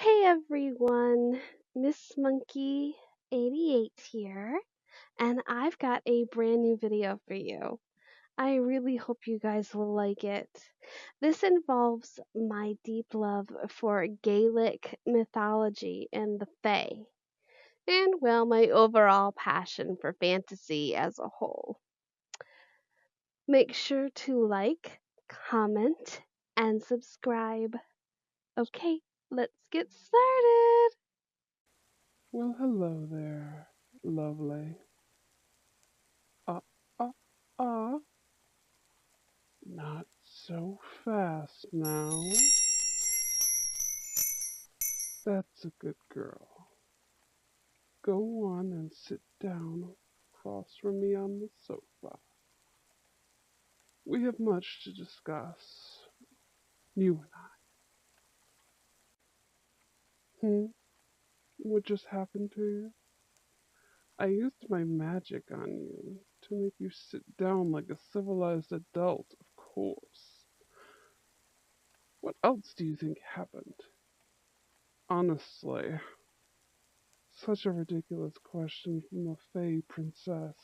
Hey everyone, Miss Monkey 88 here, and I've got a brand new video for you. I really hope you guys will like it. This involves my deep love for Gaelic mythology and the Fae, and well, my overall passion for fantasy as a whole. Make sure to like, comment, and subscribe. Okay, let's get started. Well, hello there, lovely. Uh, uh, uh, not so fast now. That's a good girl. Go on and sit down across from me on the sofa. We have much to discuss, you and I. What just happened to you? I used my magic on you to make you sit down like a civilized adult, of course. What else do you think happened? Honestly, such a ridiculous question from a Fey princess.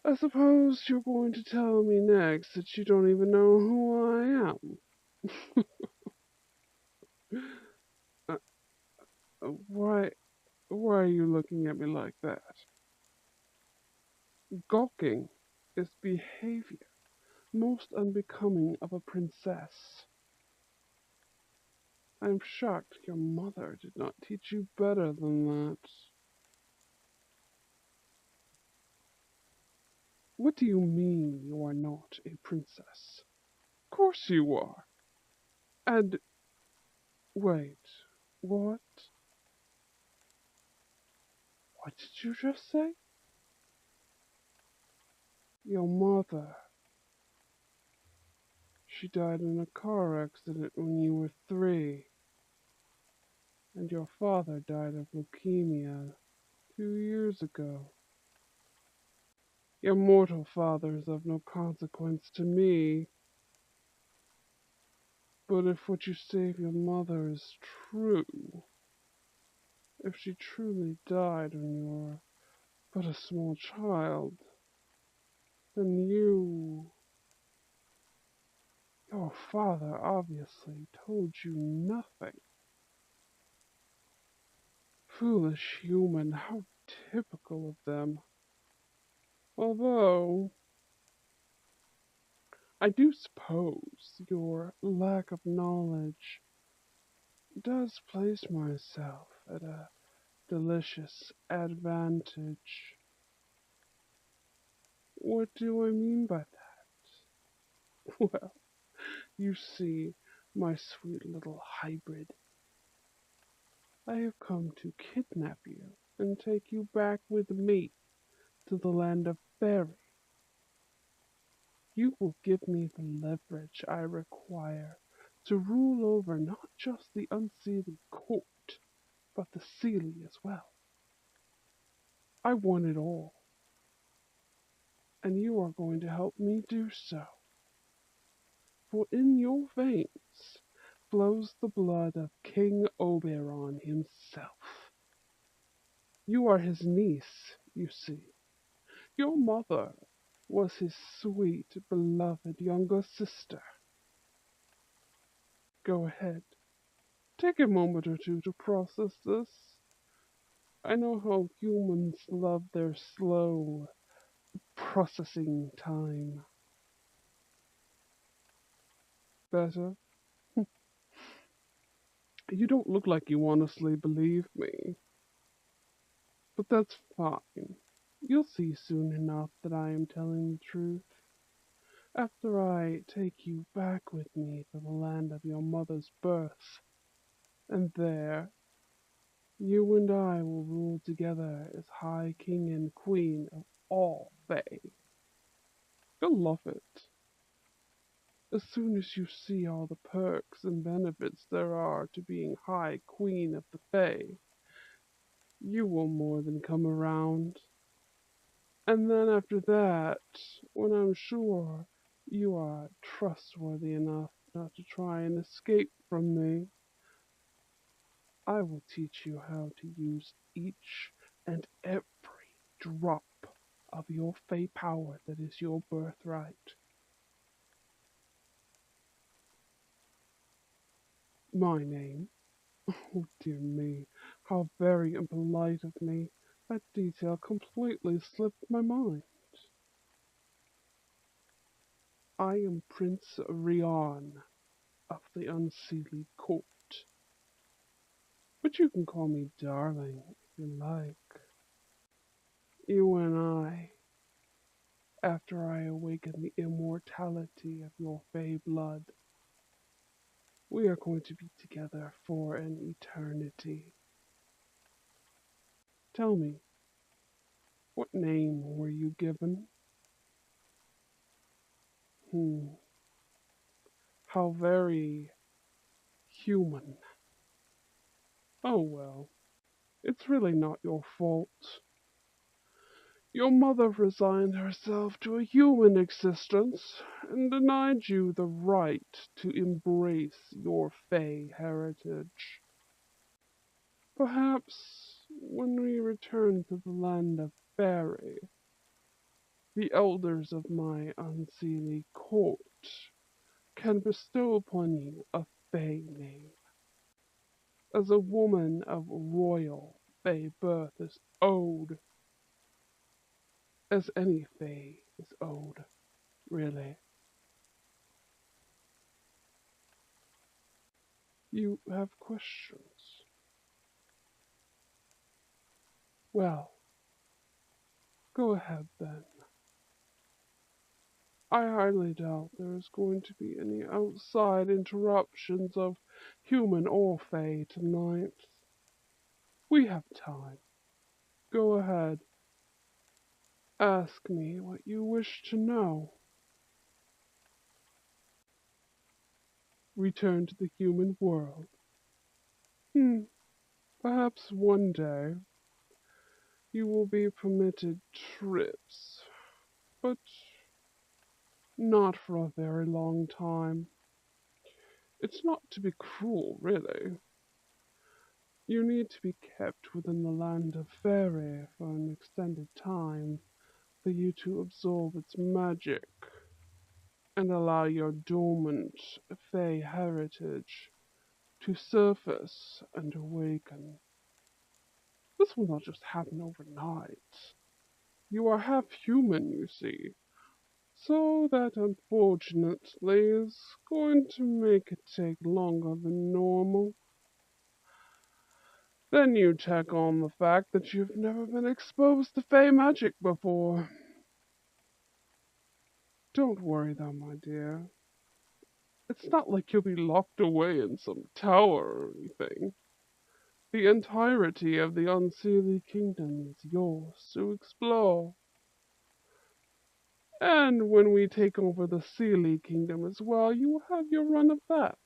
I suppose you're going to tell me next that you don't even know who I am. uh, why, why are you looking at me like that? Gawking is behavior most unbecoming of a princess. I'm shocked your mother did not teach you better than that. What do you mean you are not a princess? Of course you are. And wait, what? What did you just say? Your mother. She died in a car accident when you were 3. And your father died of leukemia 2 years ago. Your mortal father is of no consequence to me. But if what you say of your mother is true, if she truly died when you were but a small child, then your father obviously told you nothing. Foolish human, how typical of them. Although, I do suppose your lack of knowledge does place myself at a delicious advantage. What do I mean by that? Well, you see, my sweet little hybrid, I have come to kidnap you and take you back with me to the land of fairy. You will give me the leverage I require to rule over not just the Unseelie court, but the Seelie as well. I want it all, and you are going to help me do so. For in your veins flows the blood of King Oberon himself. You are his niece, you see. Your mother was his sweet, beloved younger sister. Go ahead. Take a moment or two to process this. I know how humans love their slow processing time. Better? You don't look like you honestly believe me, but that's fine. You'll see soon enough that I am telling the truth. After I take you back with me to the land of your mother's birth, and there you and I will rule together as High King and Queen of all Fae. You'll love it. As soon as you see all the perks and benefits there are to being High Queen of the Fae, you will more than come around. And then after that, when I'm sure you are trustworthy enough not to try and escape from me, I will teach you how to use each and every drop of your Fey power that is your birthright. My name? Oh dear me, how very impolite of me. That detail completely slipped my mind. I am Prince Riann of the Unseelie Court. But you can call me darling if you like. You and I, after I awaken the immortality of your Fey blood, we are going to be together for an eternity. Tell me, what name were you given? Hmm, how very human. Oh well, it's really not your fault. Your mother resigned herself to a human existence and denied you the right to embrace your Fey heritage. Perhaps when we return to the land of Fairy, the elders of my Unseelie court can bestow upon you a Fey name. As a woman of royal Fey birth is owed, as any Fey is owed, really. You have questions. Well, go ahead then. I highly doubt there is going to be any outside interruptions of human or Fey tonight. We have time. Go ahead. Ask me what you wish to know. Return to the human world. Hmm, perhaps one day you will be permitted trips, but not for a very long time. It's not to be cruel, really. You need to be kept within the land of Fairy for an extended time for you to absorb its magic and allow your dormant Fey heritage to surface and awaken. This will not just happen overnight. You are half human, you see, so that unfortunately is going to make it take longer than normal. Then you tack on the fact that you've never been exposed to Fey magic before. Don't worry though, my dear. It's not like you'll be locked away in some tower or anything. The entirety of the Unseelie kingdom is yours to explore. And when we take over the Seelie kingdom as well, you will have your run of that.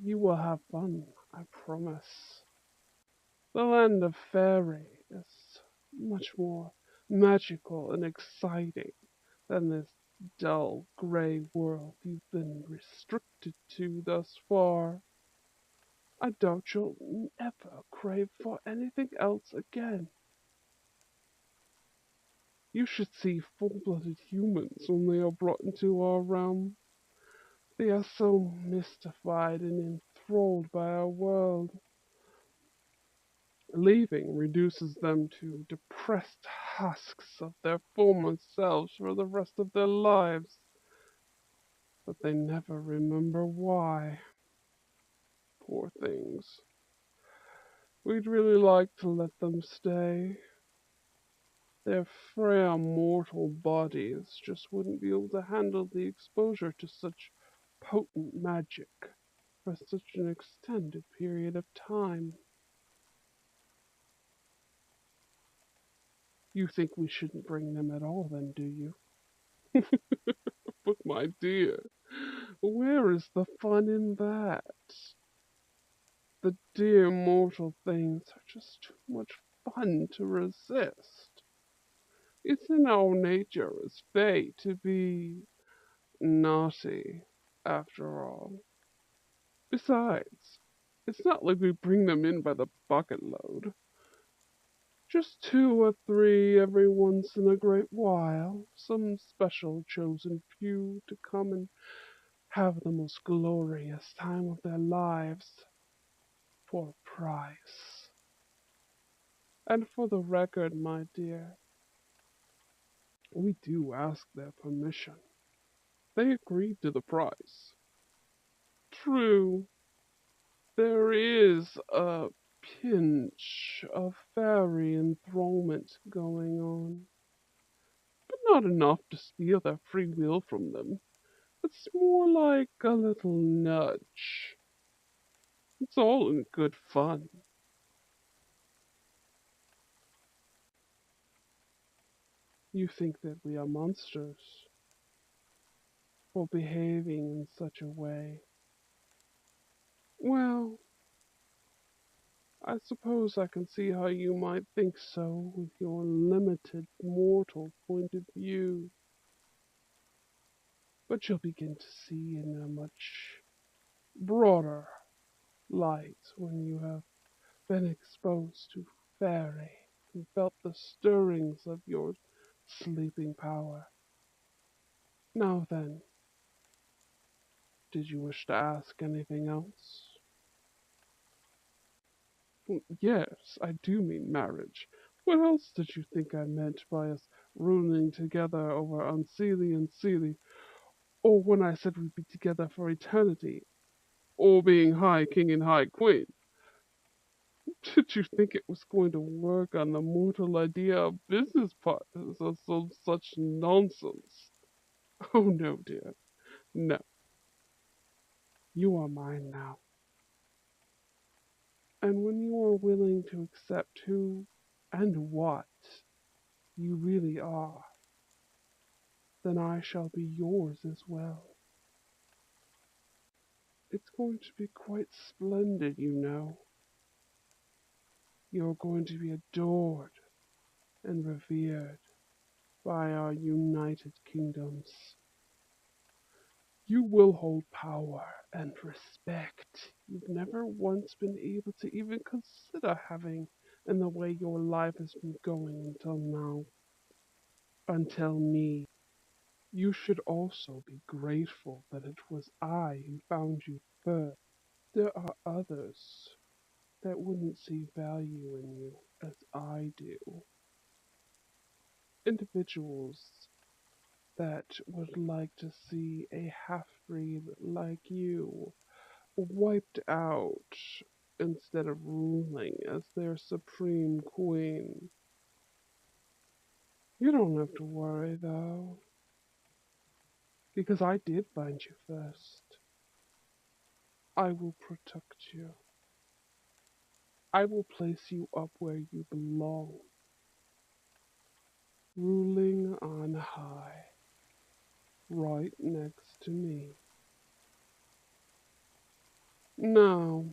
You will have fun, I promise. The land of Fairy is much more magical and exciting than this dull grey world you've been restricted to thus far. I doubt you'll ever crave for anything else again. You should see full-blooded humans when they are brought into our realm. They are so mystified and enthralled by our world. Leaving reduces them to depressed husks of their former selves for the rest of their lives. But they never remember why. Poor things. We'd really like to let them stay. Their frail mortal bodies just wouldn't be able to handle the exposure to such potent magic for such an extended period of time. You think we shouldn't bring them at all then, do you? But my dear, where is the fun in that? The dear mortal things are just too much fun to resist. It's in our nature as Fae to be naughty, after all. Besides, it's not like we bring them in by the bucket load. Just two or three every once in a great while, some special chosen few to come and have the most glorious time of their lives for a price. And for the record, my dear, we do ask their permission. They agreed to the price. True, there is a pinch of fairy enthrallment going on, but not enough to steal their free will from them. It's more like a little nudge. It's all in good fun. You think that we are monsters for behaving in such a way. Well, I suppose I can see how you might think so with your limited mortal point of view. But you'll begin to see in a much broader light when you have been exposed to fairy and felt the stirrings of your sleeping power. Now then, did you wish to ask anything else? Yes, I do mean marriage. What else did you think I meant by us ruling together over Unseelie and Seelie, or when I said we'd be together for eternity, or being High King and High Queen? Did you think it was going to work on the mortal idea of business partners or some such nonsense? Oh no, dear. No. You are mine now. And when you are willing to accept who and what you really are, then I shall be yours as well. It's going to be quite splendid, you know. You're going to be adored and revered by our united kingdoms. You will hold power and respect you've never once been able to even consider having in the way your life has been going until now. Until me. You should also be grateful that it was I who found you first. There are others that wouldn't see value in you as I do. Individuals that would like to see a half-breed like you wiped out instead of ruling as their supreme queen. You don't have to worry though, because I did find you first. I will protect you. I will place you up where you belong, ruling on high, right next to me. Now,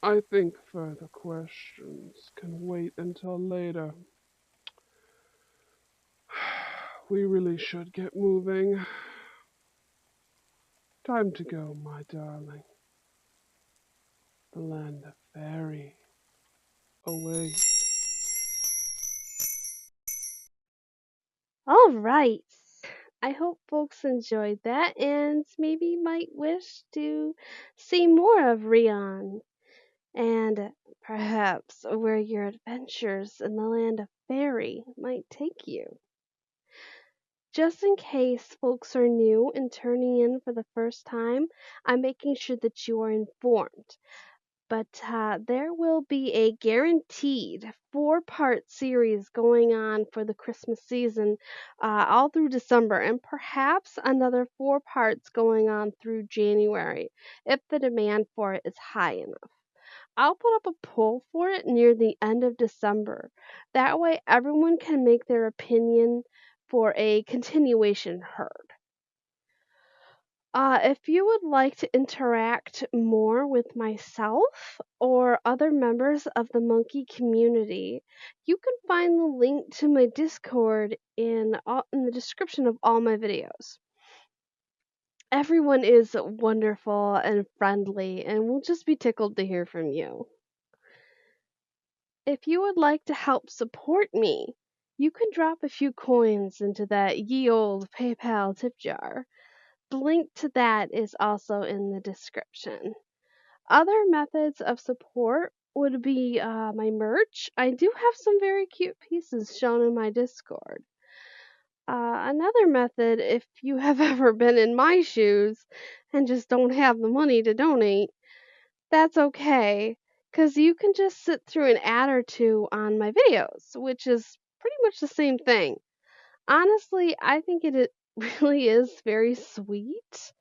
I think further questions can wait until later. We really should get moving. Time to go, my darling. The land of fairy awaits. All right. I hope folks enjoyed that and maybe might wish to see more of Riann and perhaps where your adventures in the land of fairy might take you. Just in case folks are new and turning in for the first time, I'm making sure that you are informed. But there will be a guaranteed 4-part series going on for the Christmas season all through December, and perhaps another 4 parts going on through January if the demand for it is high enough. I'll put up a poll for it near the end of December. That way, everyone can make their opinion for a continuation heard. If you would like to interact more with myself or other members of the monkey community, you can find the link to my Discord in the description of all my videos. Everyone is wonderful and friendly, and we'll just be tickled to hear from you. If you would like to help support me, you can drop a few coins into that ye old PayPal tip jar. The link to that is also in the description. Other methods of support would be my merch. I do have some very cute pieces shown in my Discord. Another method, if you have ever been in my shoes and just don't have the money to donate, that's okay, because you can just sit through an ad or two on my videos, which is pretty much the same thing. Honestly, I think it really is very sweet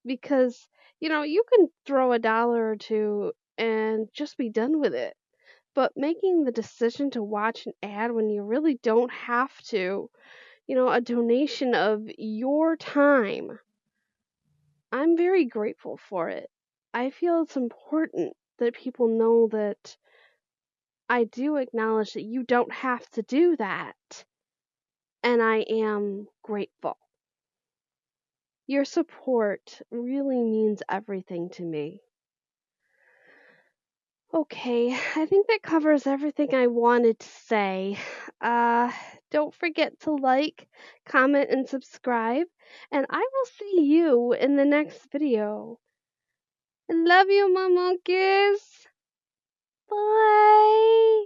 because, you can throw a dollar or two and just be done with it. But making the decision to watch an ad when you really don't have to, a donation of your time, I'm very grateful for it. I feel it's important that people know that I do acknowledge that you don't have to do that, and I am grateful. Your support really means everything to me. Okay, I think that covers everything I wanted to say. Uh, don't forget to like, comment, and subscribe, and I will see you in the next video. Love you, my monkeys. Bye.